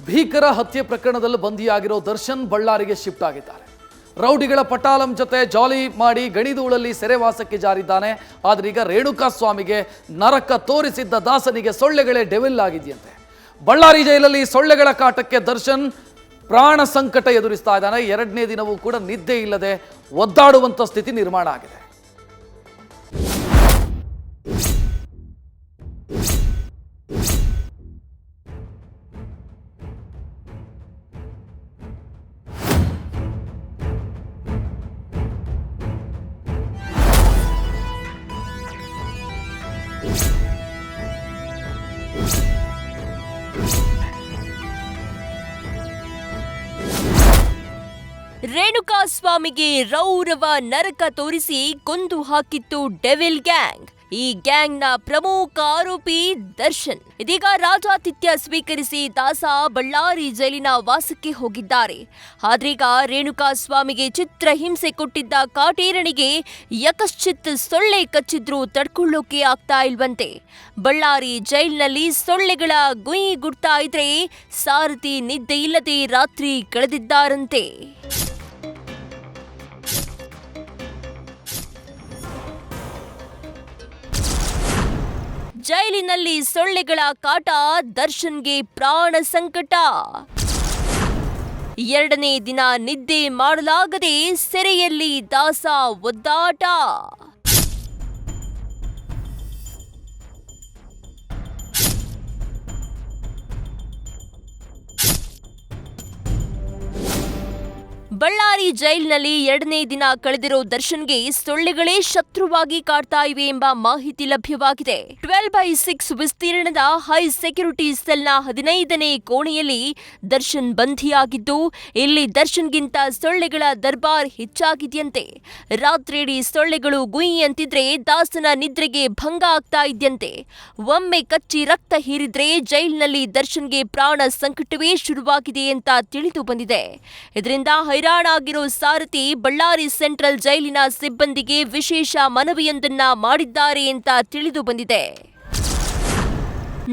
ಭೀಕರ ಹತ್ಯೆ ಪ್ರಕರಣದಲ್ಲಿ ಬಂಧಿಯಾಗಿರೋ ದರ್ಶನ್ ಬಳ್ಳಾರಿಗೆ ಶಿಫ್ಟ್ ಆಗಿದ್ದಾರೆ. ರೌಡಿಗಳ ಪಟಾಲಂ ಜೊತೆ ಜಾಲಿ ಮಾಡಿ ಗಣಿದೂಳಲ್ಲಿ ಸೆರೆವಾಸಕ್ಕೆ ಜಾರಿದ್ದಾನೆ. ಆದರೆ ಈಗ ರೇಣುಕಾ ಸ್ವಾಮಿಗೆ ನರಕ ತೋರಿಸಿದ್ದ ದಾಸನಿಗೆ ಸೊಳ್ಳೆಗಳೇ ಡೆವಿಲ್ ಆಗಿದೆಯಂತೆ. ಬಳ್ಳಾರಿ ಜೈಲಲ್ಲಿ ಸೊಳ್ಳೆಗಳ ಕಾಟಕ್ಕೆ ದರ್ಶನ್ ಪ್ರಾಣ ಸಂಕಟ ಎದುರಿಸ್ತಾ ಇದ್ದಾನೆ. ಎರಡನೇ ದಿನವೂ ಕೂಡ ನಿದ್ದೆ ಇಲ್ಲದೆ ಒದ್ದಾಡುವಂಥ ಸ್ಥಿತಿ ನಿರ್ಮಾಣ ಆಗಿದೆ. ರೇಣುಕಾ ಸ್ವಾಮಿಗೆ ರೌರವ ನರಕ ತೋರಿಸಿ ಕೊಂದು ಹಾಕಿತ್ತು ಡೆವಿಲ್ ಗ್ಯಾಂಗ್. ಈ ಗ್ಯಾಂಗ್ನ ಪ್ರಮುಖ ಆರೋಪಿ ದರ್ಶನ್. ಇದೀಗ ರಾಜಾತಿಥ್ಯ ಸ್ವೀಕರಿಸಿ ದಾಸ ಬಳ್ಳಾರಿ ಜೈಲಿನ ವಾಸಕ್ಕೆ ಹೋಗಿದ್ದಾರೆ. ಆದ್ರೀಗ ರೇಣುಕಾ ಸ್ವಾಮಿಗೆ ಚಿತ್ರಹಿಂಸೆ ಕೊಟ್ಟಿದ್ದ ಕಾಟೇರನಿಗೆ ಯಕಶ್ಚಿತ್ ಸೊಳ್ಳೆ ಕಚ್ಚಿದ್ರೂ ತಡ್ಕೊಳ್ಳೋಕೆ ಆಗ್ತಾ ಇಲ್ವಂತೆ. ಬಳ್ಳಾರಿ ಜೈಲಿನಲ್ಲಿ ಸೊಳ್ಳೆಗಳ ಗುಯ್ ಗುಡ್ತಾ ಇದ್ರೆ ಸಾರಥಿ ನಿದ್ದೆ ಇಲ್ಲದೆ ರಾತ್ರಿ ಕಳೆದಿದ್ದಾರಂತೆ. ಜೈಲಿನಲ್ಲಿ ಸೊಳ್ಳೆಗಳ ಕಾಟ, ದರ್ಶನ್ಗೆ ಪ್ರಾಣ ಸಂಕಟ. ಎರಡನೇ ದಿನ ನಿದ್ದೆ ಮಾಡಲಾಗದೆ ಸೆರೆಯಲ್ಲಿ ದಾಸ ಒದ್ದಾಟ. ಬಳ್ಳಾರಿ ಜೈಲಿನಲ್ಲಿ ಎರಡನೇ ದಿನ ಕಳೆದಿರೋ ದರ್ಶನ್ಗೆ ಸೊಳ್ಳೆಗಳೇ ಶತ್ರುವಾಗಿ ಕಾಡ್ತಾ ಇವೆ ಎಂಬ ಮಾಹಿತಿ ಲಭ್ಯವಾಗಿದೆ. 12x6 ವಿಸ್ತೀರ್ಣದ ಹೈ ಸೆಕ್ಯೂರಿಟಿ ಸೆಲ್ನ 15ನೇ ಕೋಣೆಯಲ್ಲಿ ದರ್ಶನ್ ಬಂಧಿಯಾಗಿದ್ದು, ಇಲ್ಲಿ ದರ್ಶನ್ಗಿಂತ ಸೊಳ್ಳೆಗಳ ದರ್ಬಾರ್ ಹೆಚ್ಚಾಗಿದೆಯಂತೆ. ರಾತ್ರಿಯಿಡೀ ಸೊಳ್ಳೆಗಳು ಗುಯಿ ಅಂತಿದ್ರೆ ದಾಸನ ನಿದ್ರೆಗೆ ಭಂಗ ಆಗ್ತಾ ಇದೆಯಂತೆ. ಒಮ್ಮೆ ಕಚ್ಚಿ ರಕ್ತ ಹೀರಿದ್ರೆ ಜೈಲಿನಲ್ಲಿ ದರ್ಶನ್ಗೆ ಪ್ರಾಣ ಸಂಕಟವೇ ಶುರುವಾಗಿದೆ ಅಂತ ತಿಳಿದು ಬಂದಿದೆ. ಇದರಿಂದ ಹೈರಾಣಾಗಿರೋ ಸಾರಥಿ ಬಳ್ಳಾರಿ ಸೆಂಟ್ರಲ್ ಜೈಲಿನ ಸಿಬ್ಬಂದಿಗೆ ವಿಶೇಷ ಮನವಿಯೊಂದನ್ನ ಮಾಡಿದ್ದಾರೆ ಅಂತ ತಿಳಿದು ಬಂದಿದೆ.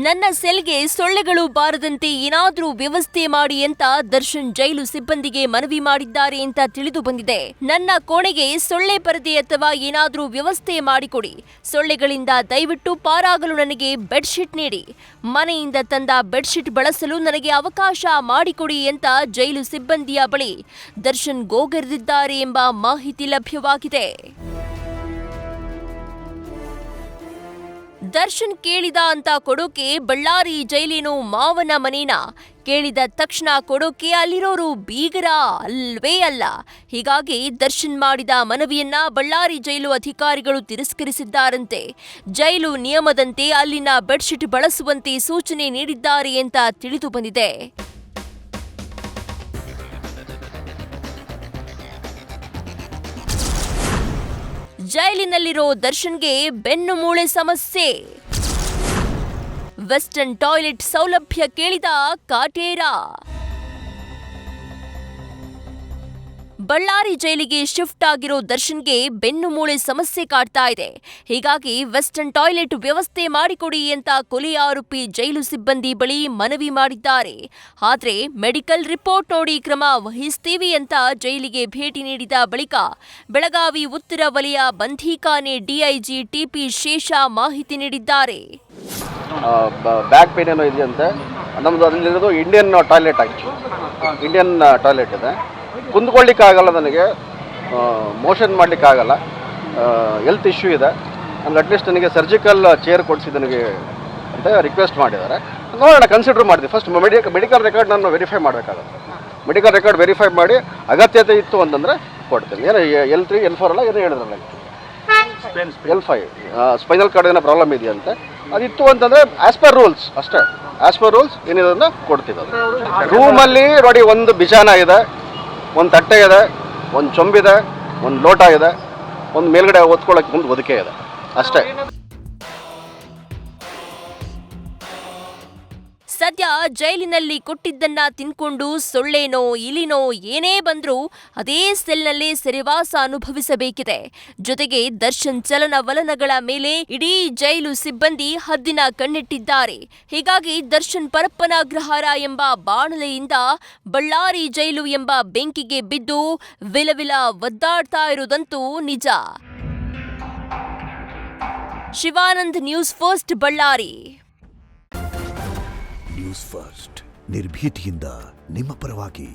ನನ್ನ ಸೆಲ್ಗೆ ಸೊಳ್ಳೆಗಳು ಬಾರದಂತೆ ಏನಾದ್ರೂ ವ್ಯವಸ್ಥೆ ಮಾಡಿ ಅಂತ ದರ್ಶನ್ ಜೈಲು ಸಿಬ್ಬಂದಿಗೆ ಮನವಿ ಮಾಡಿದ್ದಾರೆ ಅಂತ ತಿಳಿದು ಬಂದಿದೆ. ನನ್ನ ಕೋಣೆಗೆ ಸೊಳ್ಳೆ ಪರದೆ ಅಥವಾ ಏನಾದ್ರೂ ವ್ಯವಸ್ಥೆ ಮಾಡಿಕೊಡಿ. ಸೊಳ್ಳೆಗಳಿಂದ ದಯವಿಟ್ಟು ಪಾರಾಗಲು ನನಗೆ ಬೆಡ್ಶೀಟ್ ನೀಡಿ. ಮನೆಯಿಂದ ತಂದ ಬೆಡ್ಶೀಟ್ ಬಳಸಲು ನನಗೆ ಅವಕಾಶ ಮಾಡಿಕೊಡಿ ಅಂತ ಜೈಲು ಸಿಬ್ಬಂದಿಯ ಬಳಿ ದರ್ಶನ್ ಗೋಗರೆದಿದ್ದಾರೆ ಎಂಬ ಮಾಹಿತಿ ಲಭ್ಯವಾಗಿದೆ. ದರ್ಶನ್ ಕೇಳಿದ ಅಂತ ಕೊಡೋಕೆ ಬಳ್ಳಾರಿ ಜೈಲೇನು ಮಾವನ ಮನೇನ? ಕೇಳಿದ ತಕ್ಷಣ ಕೊಡೋಕೆ ಅಲ್ಲಿರೋರು ಬೀಗರ ಅಲ್ವೇ ಅಲ್ಲ. ಹೀಗಾಗಿ ದರ್ಶನ್ ಮಾಡಿದ ಮನವಿಯನ್ನ ಬಳ್ಳಾರಿ ಜೈಲು ಅಧಿಕಾರಿಗಳು ತಿರಸ್ಕರಿಸಿದ್ದಾರಂತೆ. ಜೈಲು ನಿಯಮದಂತೆ ಅಲ್ಲಿನ ಬೆಡ್ಶೀಟ್ ಬಳಸುವಂತೆ ಸೂಚನೆ ನೀಡಿದ್ದಾರೆ ಅಂತ ತಿಳಿದು ಬಂದಿದೆ. ಜೈಲಿನಲ್ಲಿರೋ ದರ್ಶನ್ಗೆ ಬೆನ್ನು ಮೂಳೆ ಸಮಸ್ಯೆ. ವೆಸ್ಟರ್ನ್ ಟಾಯ್ಲೆಟ್ ಸೌಲಭ್ಯ ಕೇಳಿದ ಕಾಟೇರ. ಬಳ್ಳಾರಿ ಜೈಲಿಗೆ ಶಿಫ್ಟ್ ಆಗಿರೋ ದರ್ಶನ್ಗೆ ಬೆನ್ನು ಮೂಳೆ ಸಮಸ್ಯೆ ಕಾಡ್ತಾ ಇದೆ. ಹೀಗಾಗಿ ವೆಸ್ಟರ್ನ್ ಟಾಯ್ಲೆಟ್ ವ್ಯವಸ್ಥೆ ಮಾಡಿಕೊಡಿ ಅಂತ ಕೊಲೆ ಆರೋಪಿ ಜೈಲು ಸಿಬ್ಬಂದಿ ಬಳಿ ಮನವಿ ಮಾಡಿದ್ದಾರೆ. ಆದ್ರೆ ಮೆಡಿಕಲ್ ರಿಪೋರ್ಟ್ ನೋಡಿ ಕ್ರಮ ವಹಿಸ್ತೀವಿ ಅಂತ ಜೈಲಿಗೆ ಭೇಟಿ ನೀಡಿದ ಬಳಿಕ ಬೆಳಗಾವಿ ಉತ್ತರ ವಲಯ ಬಂಧೀಖಾನೆ ಡಿಐಜಿ ಟಿಪಿ ಶೇಷ ಮಾಹಿತಿ ನೀಡಿದ್ದಾರೆ. ಬ್ಯಾಕ್ ಪೇನ್ ಏನೋ ಇದೆಯಂತೆ. ನಮ್ದು ಅಲ್ಲಿರೋದು ಇಂಡಿಯನ್ ಟಾಯ್ಲೆಟ್ ಇಂಡಿಯನ್ ಟಾಯ್ಲೆಟ್ ಇದೆ. ಕುಂದ್ಕೊಳ್ಳಿಕ್ಕಾಗಲ್ಲ, ನನಗೆ ಮೋಷನ್ ಮಾಡಲಿಕ್ಕಾಗಲ್ಲ, ಹೆಲ್ತ್ ಇಶ್ಯೂ ಇದೆ. ನನಗೆ ಅಟ್ಲೀಸ್ಟ್ ನನಗೆ ಸರ್ಜಿಕಲ್ ಚೇರ್ ಕೊಡಿಸಿ ನನಗೆ ಅಂತ ರಿಕ್ವೆಸ್ಟ್ ಮಾಡಿದ್ದಾರೆ. ನೋಡೋಣ, ಕನ್ಸಿಡರ್ ಮಾಡ್ತೀವಿ. ಫಸ್ಟ್ ಮೆಡಿಕಲ್ ರೆಕಾರ್ಡ್ ನಾನು ವೆರಿಫೈ ಮಾಡಬೇಕಾಗುತ್ತೆ. ಮೆಡಿಕಲ್ ರೆಕಾರ್ಡ್ ವೆರಿಫೈ ಮಾಡಿ ಅಗತ್ಯತೆ ಇತ್ತು ಅಂತಂದರೆ ಕೊಡ್ತೀನಿ. ಏನೋ L3 L4 ಅಲ್ಲ ಏನೋ ಹೇಳಿದ್ರಲ್ಲ, L5 ಸ್ಪೈನಲ್ ಕಾರ್ಡ್ ಏನೋ ಪ್ರಾಬ್ಲಮ್ ಇದೆಯಂತೆ. ಅದಿತ್ತು ಅಂತಂದರೆ ಆ್ಯಸ್ ಪರ್ ರೂಲ್ಸ್ ಅಷ್ಟೇ, ಆ್ಯಸ್ ಪರ್ ರೂಲ್ಸ್ ಏನಿದೆ ಕೊಡ್ತೀವಿ. ರೂಮಲ್ಲಿ ನೋಡಿ, ಒಂದು ಬಿಜಾನ ಇದೆ, ಒಂದು ತಟ್ಟೆ ಇದೆ, ಒಂದು ಚೊಂಬಿದೆ, ಒಂದು ಲೋಟ ಇದೆ, ಒಂದು ಮೇಲ್ಗಡೆ ಓದ್ಕೊಳ್ಳೋಕೆ ಮುಂದೆ ಒದಕೆ ಇದೆ ಅಷ್ಟೇ. ಸದ್ಯ ಜೈಲಿನಲ್ಲಿ ಕೊಟ್ಟಿದ್ದನ್ನ ತಿನ್ಕೊಂಡು ಸೊಳ್ಳೆನೋ ಇಲಿನೋ ಏನೇ ಬಂದ್ರೂ ಅದೇ ಸೆಲ್ನಲ್ಲೇ ಸೆರೆವಾಸ ಅನುಭವಿಸಬೇಕಿದೆ. ಜೊತೆಗೆ ದರ್ಶನ್ ಚಲನವಲನಗಳ ಮೇಲೆ ಇಡೀ ಜೈಲು ಸಿಬ್ಬಂದಿ ಹದ್ದಿನ ಕಣ್ಣಿಟ್ಟಿದ್ದಾರೆ. ಹೀಗಾಗಿ ದರ್ಶನ್ ಪರಪ್ಪನಾಗ್ರಹಾರ ಎಂಬ ಬಾಣಲೆಯಿಂದ ಬಳ್ಳಾರಿ ಜೈಲು ಎಂಬ ಬೆಂಕಿಗೆ ಬಿದ್ದು ವಿಲವಿಲ ಒದ್ದಾಡ್ತಾ ಇರುವುದಂತೂ ನಿಜ. Shivanand, news first, Ballari. News first ನಿರ್ಭೀತಿಯಿಂದ ನಿಮ್ಮ ಪರವಾಗಿ.